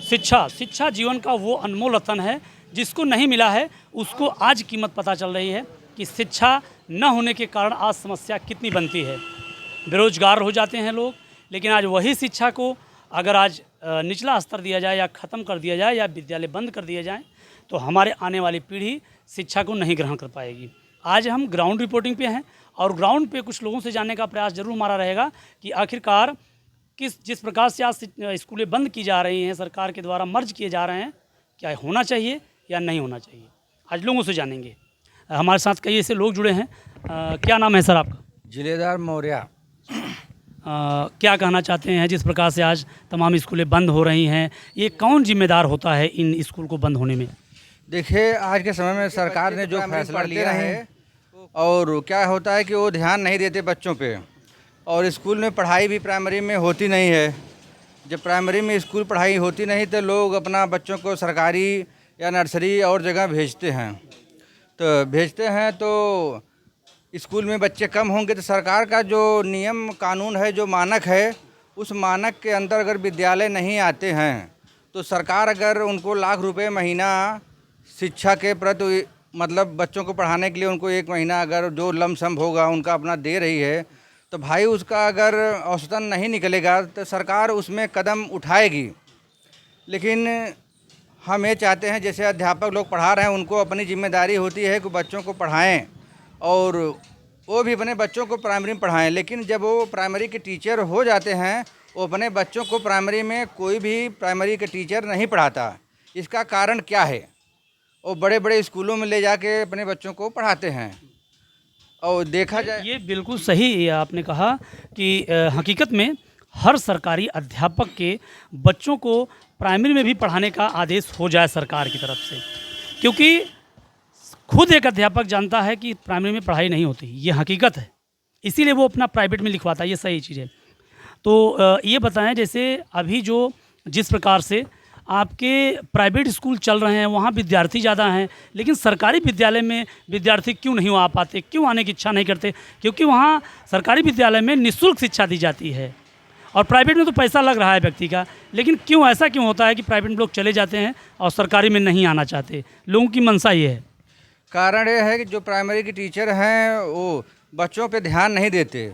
शिक्षा जीवन का वो अनमोल रत्न है जिसको नहीं मिला है उसको आज कीमत पता चल रही है कि शिक्षा न होने के कारण आज समस्या कितनी बनती है। बेरोजगार हो जाते हैं लोग, लेकिन आज वही शिक्षा को अगर आज निचला स्तर दिया जाए या ख़त्म कर दिया जाए या विद्यालय बंद कर दिया जाए तो हमारे आने वाली पीढ़ी शिक्षा को नहीं ग्रहण कर पाएगी। आज हम ग्राउंड रिपोर्टिंग पे हैं और ग्राउंड पे कुछ लोगों से जानने का प्रयास जरूर हमारा रहेगा कि आखिरकार जिस प्रकार से आज स्कूलें बंद की जा रही हैं, सरकार के द्वारा मर्ज किए जा रहे हैं, क्या होना चाहिए या नहीं होना चाहिए, आज लोगों से जानेंगे। हमारे साथ कई ऐसे लोग जुड़े हैं। क्या नाम है सर आपका? जिलेदार मौर्य। क्या कहना चाहते हैं जिस प्रकार से आज तमाम स्कूलें बंद हो रही हैं, ये कौन जिम्मेदार होता है इन स्कूल को बंद होने में? देखिए, आज के समय में सरकार ने जो फैसला लिया है और क्या होता है कि वो ध्यान नहीं देते बच्चों पे, और स्कूल में पढ़ाई भी प्राइमरी में होती नहीं है। जब प्राइमरी में स्कूल पढ़ाई होती नहीं तो लोग अपना बच्चों को सरकारी या नर्सरी और जगह भेजते हैं। तो स्कूल में बच्चे कम होंगे तो सरकार का जो नियम कानून है, जो मानक है, उस मानक के अंदर अगर विद्यालय नहीं आते हैं तो सरकार अगर उनको लाख रुपए महीना शिक्षा के प्रति मतलब बच्चों को पढ़ाने के लिए उनको 1 महीना अगर जो लमसम होगा उनका अपना दे रही है, तो भाई उसका अगर औसतन नहीं निकलेगा तो सरकार उसमें कदम उठाएगी। लेकिन हम ये चाहते हैं जैसे अध्यापक लोग पढ़ा रहे हैं उनको अपनी जिम्मेदारी होती है कि बच्चों को पढ़ाएं और वो भी अपने बच्चों को प्राइमरी में पढ़ाएं। लेकिन जब वो प्राइमरी के टीचर हो जाते हैं, वो अपने बच्चों को प्राइमरी में कोई भी प्राइमरी के टीचर नहीं पढ़ाता। इसका कारण क्या है? वो बड़े बड़े स्कूलों में ले जाके अपने बच्चों को पढ़ाते हैं। और देखा जाए, ये बिल्कुल सही आपने कहा कि हकीकत में हर सरकारी अध्यापक के बच्चों को प्राइमरी में भी पढ़ाने का आदेश हो जाए सरकार की तरफ से, क्योंकि खुद एक अध्यापक जानता है कि प्राइमरी में पढ़ाई नहीं होती, ये हकीकत है, इसीलिए वो अपना प्राइवेट में लिखवाता है, ये सही चीज़ है। तो ये बताएं, जैसे अभी जो जिस प्रकार से आपके प्राइवेट स्कूल चल रहे हैं वहाँ विद्यार्थी ज़्यादा हैं, लेकिन सरकारी विद्यालय में विद्यार्थी क्यों नहीं आ पाते, क्यों आने की इच्छा नहीं करते? क्योंकि वहाँ सरकारी विद्यालय में निःशुल्क शिक्षा दी जाती है और प्राइवेट में तो पैसा लग रहा है व्यक्ति का। लेकिन क्यों ऐसा क्यों होता है कि प्राइवेट में लोग चले जाते हैं और सरकारी में नहीं आना चाहते? लोगों की मंशा ये है। कारण ये है कि जो प्राइमरी के टीचर हैं वो बच्चों पे ध्यान नहीं देते,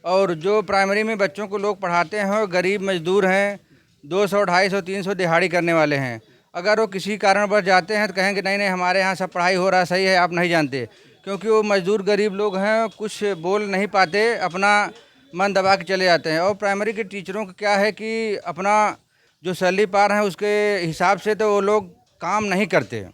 और जो प्राइमरी में बच्चों को लोग पढ़ाते हैं वो गरीब मजदूर हैं, 200, 250, 300 दिहाड़ी करने वाले हैं। अगर वो किसी कारणवश जाते हैं तो कहेंगे नहीं नहीं हमारे यहाँ सब पढ़ाई हो रहा है, सही है, आप नहीं जानते। क्योंकि वो मजदूर गरीब लोग हैं, कुछ बोल नहीं पाते, अपना मन दबा के चले जाते हैं। और प्राइमरी के टीचरों का क्या है कि अपना जो सैलरी पा रहे हैं उसके हिसाब से तो वो लोग काम नहीं करते,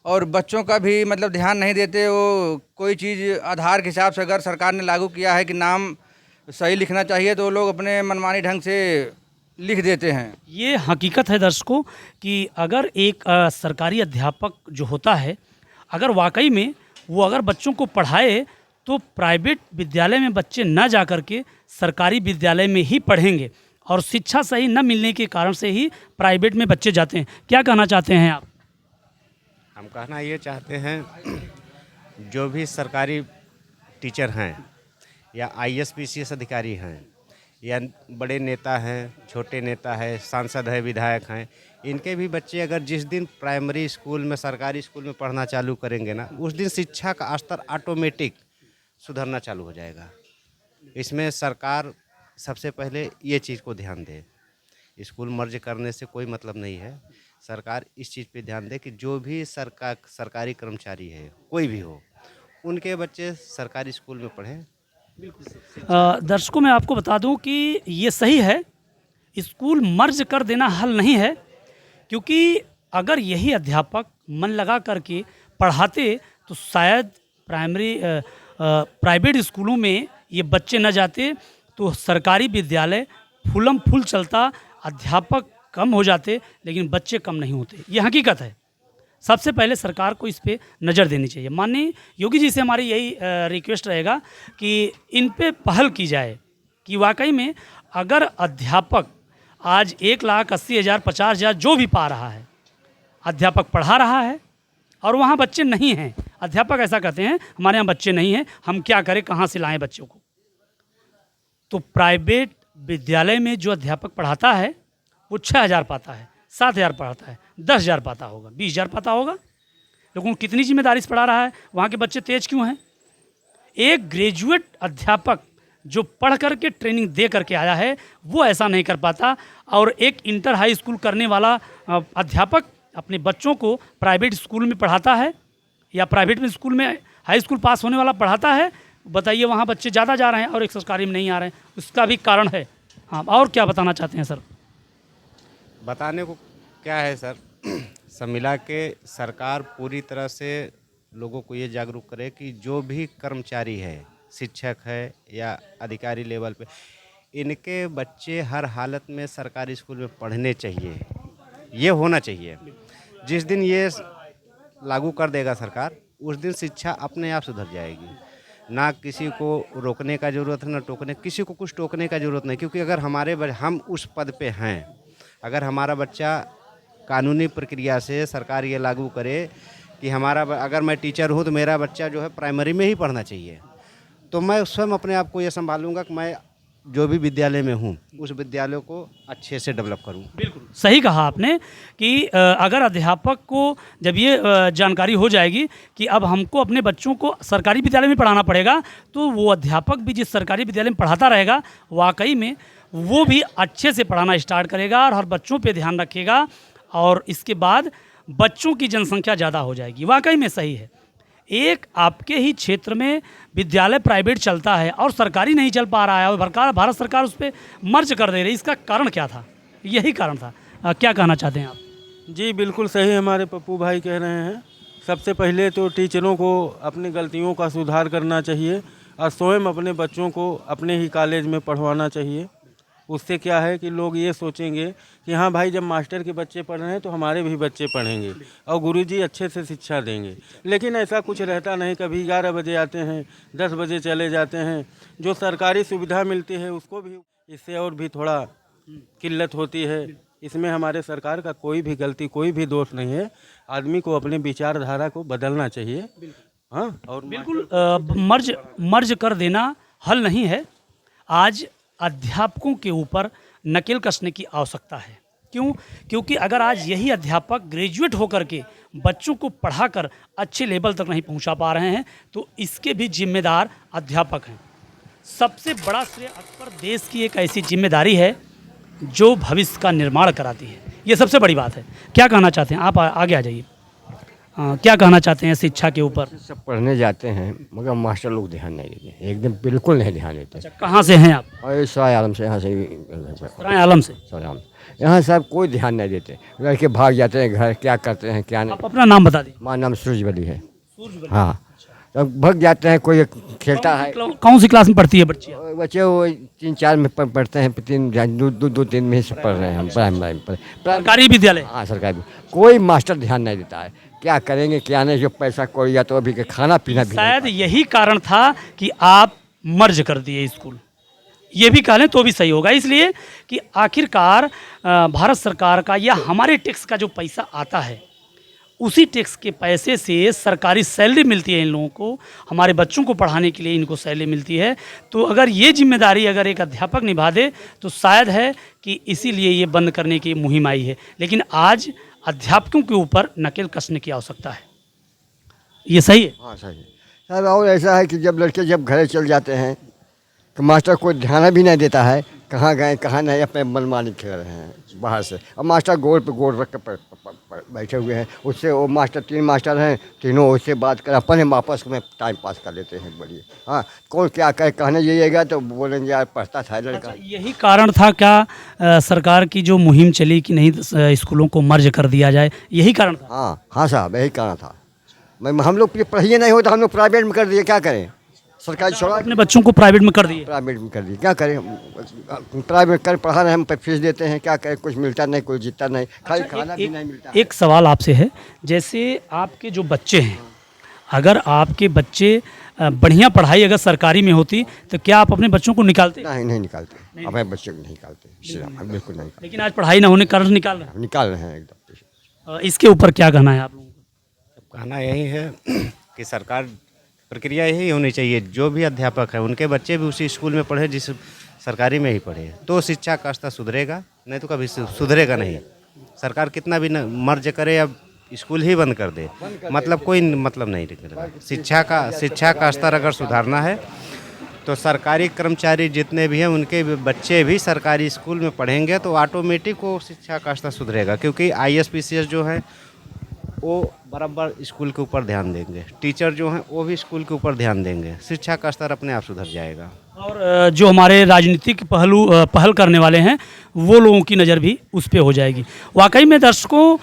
और बच्चों का भी मतलब ध्यान नहीं देते। वो कोई चीज़ आधार के हिसाब से अगर सरकार ने लागू किया है कि नाम सही लिखना चाहिए तो वो लोग अपने मनमानी ढंग से लिख देते हैं। ये हकीकत है दर्शकों कि अगर एक सरकारी अध्यापक जो होता है, अगर वाकई में वो अगर बच्चों को पढ़ाए तो प्राइवेट विद्यालय में बच्चे न जा कर के सरकारी विद्यालय में ही पढ़ेंगे, और शिक्षा सही न मिलने के कारण से ही प्राइवेट में बच्चे जाते हैं। क्या कहना चाहते हैं आप? हम कहना ये चाहते हैं, जो भी सरकारी टीचर हैं या IAS PCS अधिकारी हैं या बड़े नेता हैं, छोटे नेता है, सांसद है, विधायक हैं, इनके भी बच्चे अगर जिस दिन प्राइमरी स्कूल में सरकारी स्कूल में पढ़ना चालू करेंगे ना, उस दिन शिक्षा का स्तर ऑटोमेटिक सुधरना चालू हो जाएगा। इसमें सरकार सबसे पहले ये चीज़ को ध्यान दे। स्कूल मर्ज करने से कोई मतलब नहीं है, सरकार इस चीज़ पे ध्यान दे कि जो भी सरकारी कर्मचारी है, कोई भी हो, उनके बच्चे सरकारी स्कूल में पढ़ें। दर्शकों, मैं आपको बता दूं कि ये सही है, स्कूल मर्ज कर देना हल नहीं है, क्योंकि अगर यही अध्यापक मन लगा करके पढ़ाते तो शायद प्राइवेट स्कूलों में ये बच्चे न जाते, तो सरकारी विद्यालय फूलम फूल चलता, अध्यापक कम हो जाते लेकिन बच्चे कम नहीं होते। ये हकीकत है। सबसे पहले सरकार को इस पे नज़र देनी चाहिए। माननीय योगी जी से हमारी यही रिक्वेस्ट रहेगा कि इन पे पहल की जाए कि वाकई में अगर अध्यापक आज 1,80,000, 50,000 जो भी पा रहा है, अध्यापक पढ़ा रहा है और वहाँ बच्चे नहीं हैं, अध्यापक ऐसा कहते हैं हमारे यहाँ बच्चे नहीं हैं, हम क्या करें, कहाँ से लाएं बच्चों को? तो प्राइवेट विद्यालय में जो अध्यापक पढ़ाता है वो 6,000 पाता है, 7,000 पढ़ाता है, 10,000 पाता होगा, 20,000 पाता होगा, लेकिन कितनी जिम्मेदारी से पढ़ा रहा है? वहाँ के बच्चे तेज क्यों हैं? एक ग्रेजुएट अध्यापक जो पढ़ करके ट्रेनिंग दे करके आया है वो ऐसा नहीं कर पाता, और एक इंटर हाई स्कूल करने वाला अध्यापक अपने बच्चों को प्राइवेट स्कूल में पढ़ाता है या प्राइवेट में स्कूल में हाई स्कूल पास होने वाला पढ़ाता है, बताइए वहाँ बच्चे ज़्यादा जा रहे हैं और एक सरकारी में नहीं आ रहे हैं, उसका भी कारण है। हाँ, और क्या बताना चाहते हैं सर? बताने को क्या है सर, सब मिला के सरकार पूरी तरह से लोगों को ये जागरूक करे कि जो भी कर्मचारी है, शिक्षक है या अधिकारी लेवल पे, इनके बच्चे हर हालत में सरकारी स्कूल में पढ़ने चाहिए, ये होना चाहिए। जिस दिन ये लागू कर देगा सरकार, उस दिन शिक्षा अपने आप सुधर जाएगी। ना किसी को रोकने का ज़रूरत है, ना टोकने, किसी को कुछ टोकने का ज़रूरत नहीं, क्योंकि अगर हम उस पद पे हैं, अगर हमारा बच्चा कानूनी प्रक्रिया से सरकार ये लागू करे कि अगर मैं टीचर हूँ तो मेरा बच्चा जो है प्राइमरी में ही पढ़ना चाहिए, तो मैं स्वयं अपने आप को ये संभालूंगा कि मैं जो भी विद्यालय में हूँ उस विद्यालय को अच्छे से डेवलप करूँ। बिल्कुल सही कहा आपने कि अगर अध्यापक को जब ये जानकारी हो जाएगी कि अब हमको अपने बच्चों को सरकारी विद्यालय में पढ़ाना पड़ेगा, तो वो अध्यापक भी जिस सरकारी विद्यालय में पढ़ाता रहेगा वाकई में वो भी अच्छे से पढ़ाना स्टार्ट करेगा और हर बच्चों पे ध्यान रखेगा, और इसके बाद बच्चों की जनसंख्या ज़्यादा हो जाएगी। वाकई में सही है। एक आपके ही क्षेत्र में विद्यालय प्राइवेट चलता है और सरकारी नहीं चल पा रहा है और भारत सरकार उस पर मर्ज कर दे रही है, इसका कारण क्या था? यही कारण था। क्या कहना चाहते हैं आप? जी बिल्कुल सही हमारे पप्पू भाई कह रहे हैं। सबसे पहले तो टीचरों को अपनी गलतियों का सुधार करना चाहिए और स्वयं अपने बच्चों को अपने ही कॉलेज में पढ़वाना चाहिए। उससे क्या है कि लोग ये सोचेंगे कि हाँ भाई, जब मास्टर के बच्चे पढ़ रहे हैं तो हमारे भी बच्चे पढ़ेंगे और गुरुजी अच्छे से शिक्षा देंगे। लेकिन ऐसा कुछ रहता नहीं। कभी 11 बजे आते हैं, 10 बजे चले जाते हैं। जो सरकारी सुविधा मिलती है उसको भी इससे और भी थोड़ा किल्लत होती है। इसमें हमारे सरकार का कोई भी गलती, कोई भी दोष नहीं है। आदमी को अपने विचारधारा को बदलना चाहिए। हाँ, और बिल्कुल मर्ज कर देना हल नहीं है। आज अध्यापकों के ऊपर नकेल कसने की आवश्यकता है। क्यों? क्योंकि अगर आज यही अध्यापक ग्रेजुएट होकर के बच्चों को पढ़ाकर अच्छे लेवल तक नहीं पहुंचा पा रहे हैं तो इसके भी जिम्मेदार अध्यापक हैं। सबसे बड़ा श्रेय अक्सर देश की एक ऐसी जिम्मेदारी है जो भविष्य का निर्माण कराती है। ये सबसे बड़ी बात है। क्या कहना चाहते हैं आप? आगे आ जाइए। क्या कहना चाहते हैं शिक्षा के ऊपर? सब पढ़ने जाते हैं मगर मास्टर लोग ध्यान नहीं देते, एकदम बिल्कुल नहीं ध्यान देते। अच्छा, कहाँ से हैं आप? और सराय आलम से, यहाँ से सराय आलम से। सराय यहाँ सब कोई ध्यान नहीं देते। लड़के भाग जाते हैं घर, क्या करते हैं क्या नहीं। आप अपना नाम बता दीजिए। हमारा नाम सूरजबली है। हाँ, तो भाग जाते हैं, कोई खेलता है। कौन सी क्लास में पढ़ती है बच्ची? बच्चे वो 3-4 में पढ़ते हैं, 2-3 में से पढ़ रहे हैं हम प्राइमरी पर। सरकारी विद्यालय? हाँ, सरकारी। कोई मास्टर ध्यान नहीं देता है। क्या करेंगे क्या नहीं, जो पैसा कोई या तो अभी के खाना पीना भी। शायद यही कारण था कि आप मर्ज कर दिए स्कूल, ये भी कह लें तो भी सही होगा। इसलिए कि आखिरकार भारत सरकार का या हमारे टैक्स का जो पैसा आता है उसी टैक्स के पैसे से सरकारी सैलरी मिलती है इन लोगों को, हमारे बच्चों को पढ़ाने के लिए इनको सैलरी मिलती है। तो अगर ये जिम्मेदारी अगर एक अध्यापक निभा दे तो शायद है कि इसीलिए ये बंद करने की मुहिम आई है। लेकिन आज अध्यापकों के ऊपर नकेल कसने की आवश्यकता है। ये सही है? हाँ सही है सर। और ऐसा है कि जब लड़के जब घर चल जाते हैं तो मास्टर कोई ध्यान भी नहीं देता है, कहाँ गए कहाँ नहीं, अपने मनमानी खेल रहे हैं बाहर से। और मास्टर गोल पे गोल रख कर बैठे हुए हैं। उससे वो मास्टर 3 मास्टर हैं, तीनों उससे बात कर अपने आपस में टाइम पास कर लेते हैं। बढ़िए, हाँ, कौन क्या कहे, कहने जाइएगा तो बोलेंगे यार पढ़ता था लड़का। यही कारण था क्या सरकार की जो मुहिम चली कि नहीं स्कूलों को मर्ज कर दिया जाए? यही कारण था? हाँ हाँ साहब, यही कारण था। हम लोग पढ़िए नहीं होता, हम लोग प्राइवेट में कर दिए, क्या करें? सरकारी छोड़ा, अपने बच्चों को प्राइवेट में कर दिए? प्राइवेट में कर दिए, क्या करें? प्राइवेट कर पढ़ा रहे, हम पे फीस देते हैं, क्या करें? कुछ मिलता नहीं, कुछ जीतता नहीं, खाली खाना भी नहीं मिलता। एक सवाल आपसे है, जैसे आपके जो बच्चे हैं, अगर आपके बच्चे बढ़िया पढ़ाई अगर सरकारी में होती तो क्या आप अपने बच्चों को निकालते? नहीं निकालते, अपने बच्चे को नहीं निकालते, बिल्कुल नहीं। लेकिन आज पढ़ाई ना होने के कारण निकाल रहे निकाल रहे हैं एकदम। हैं। इसके ऊपर क्या कहना है आप लोगों को? कहना यही है कि सरकार प्रक्रिया यही होनी चाहिए, जो भी अध्यापक है उनके बच्चे भी उसी स्कूल में पढ़े जिस सरकारी में ही पढ़े, तो शिक्षा का स्तर सुधरेगा, नहीं तो कभी सुधरेगा नहीं। सरकार कितना भी मर्ज करे अब स्कूल ही बंद कर दे, मतलब कोई मतलब नहीं निकलेगा। शिक्षा का स्तर अगर सुधारना है तो सरकारी कर्मचारी जितने भी हैं उनके बच्चे भी सरकारी स्कूल में पढ़ेंगे तो ऑटोमेटिक वो शिक्षा का स्तर सुधरेगा, क्योंकि ISPCS जो है वो बराबर स्कूल के ऊपर ध्यान देंगे, टीचर जो हैं वो भी स्कूल के ऊपर ध्यान देंगे, शिक्षा का स्तर अपने आप सुधर जाएगा। और जो हमारे राजनीतिक पहल करने वाले हैं वो लोगों की नज़र भी उस पर हो जाएगी। वाकई में दर्शकों,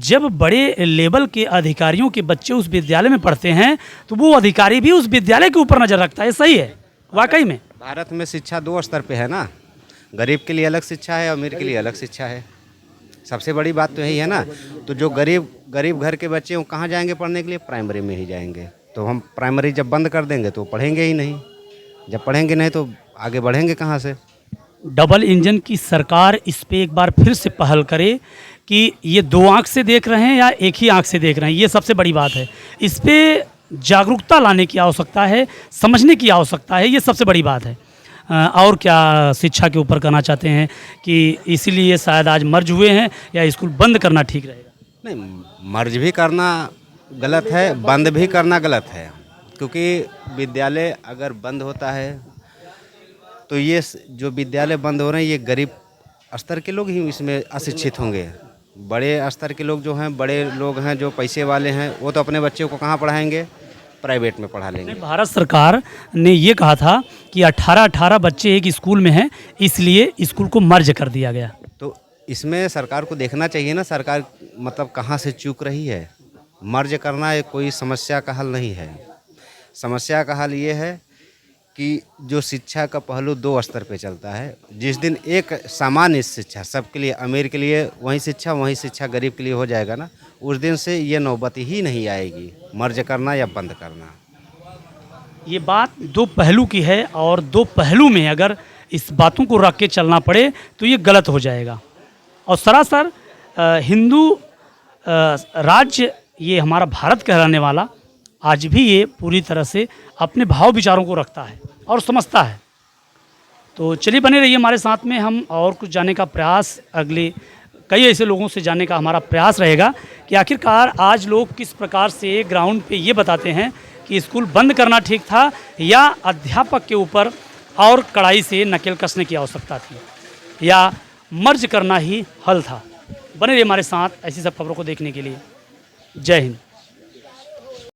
जब बड़े लेवल के अधिकारियों के बच्चे उस विद्यालय में पढ़ते हैं तो वो अधिकारी भी उस विद्यालय के ऊपर नज़र रखता है। सही है, वाकई में भारत में शिक्षा 2 स्तर पे है ना, गरीब के लिए अलग शिक्षा है, अमीर के लिए अलग शिक्षा है। सबसे बड़ी बात तो यही है ना। तो जो गरीब घर के बच्चे वो कहाँ जाएंगे पढ़ने के लिए? प्राइमरी में ही जाएंगे। तो हम प्राइमरी जब बंद कर देंगे तो पढ़ेंगे ही नहीं, जब पढ़ेंगे नहीं तो आगे बढ़ेंगे कहाँ से? डबल इंजन की सरकार इस पे एक बार फिर से पहल करे कि ये 2 आंख से देख रहे हैं या एक ही आंख से देख रहे हैं, ये सबसे बड़ी बात है। इस पे जागरूकता लाने की आवश्यकता है, समझने की आवश्यकता है, ये सबसे बड़ी बात है। और क्या शिक्षा के ऊपर कहना चाहते हैं कि इसीलिए शायद आज मर्ज हुए हैं या स्कूल बंद करना ठीक रहेगा? नहीं, मर्ज भी करना गलत है, बंद भी करना गलत है, क्योंकि विद्यालय अगर बंद होता है तो ये जो विद्यालय बंद हो रहे हैं ये गरीब स्तर के लोग ही इसमें अशिक्षित होंगे। बड़े स्तर के लोग जो हैं, बड़े लोग हैं जो पैसे वाले हैं, वो तो अपने बच्चों को कहाँ पढ़ाएंगे? प्राइवेट में पढ़ा लेंगे। भारत सरकार ने ये कहा था कि 18 बच्चे एक स्कूल में हैं, इसलिए स्कूल को मर्ज कर दिया गया। तो इसमें सरकार को देखना चाहिए ना, सरकार मतलब कहाँ से चूक रही है। मर्ज करना ये कोई समस्या का हल नहीं है। समस्या का हल ये है कि जो शिक्षा का पहलू 2 स्तर पे चलता है, जिस दिन एक सामान्य शिक्षा सबके लिए, अमीर के लिए वही शिक्षा गरीब के लिए हो जाएगा ना, उस दिन से ये नौबत ही नहीं आएगी मर्ज करना या बंद करना। ये बात 2 पहलू की है और 2 पहलू में अगर इस बातों को रख के चलना पड़े तो ये गलत हो जाएगा। और सरासर हिंदू राज्य ये हमारा भारत कहलाने वाला आज भी ये पूरी तरह से अपने भाव विचारों को रखता है और समझता है। तो चलिए बने रहिए हमारे साथ में, हम और कुछ जानने का प्रयास, अगले कई ऐसे लोगों से जानने का हमारा प्रयास रहेगा कि आखिरकार आज लोग किस प्रकार से ग्राउंड पे ये बताते हैं कि स्कूल बंद करना ठीक था या अध्यापक के ऊपर और कड़ाई से नकेल कसने की आवश्यकता थी या मर्ज करना ही हल था। बने रहिए हमारे साथ ऐसी सब खबरों को देखने के लिए। जय हिंद।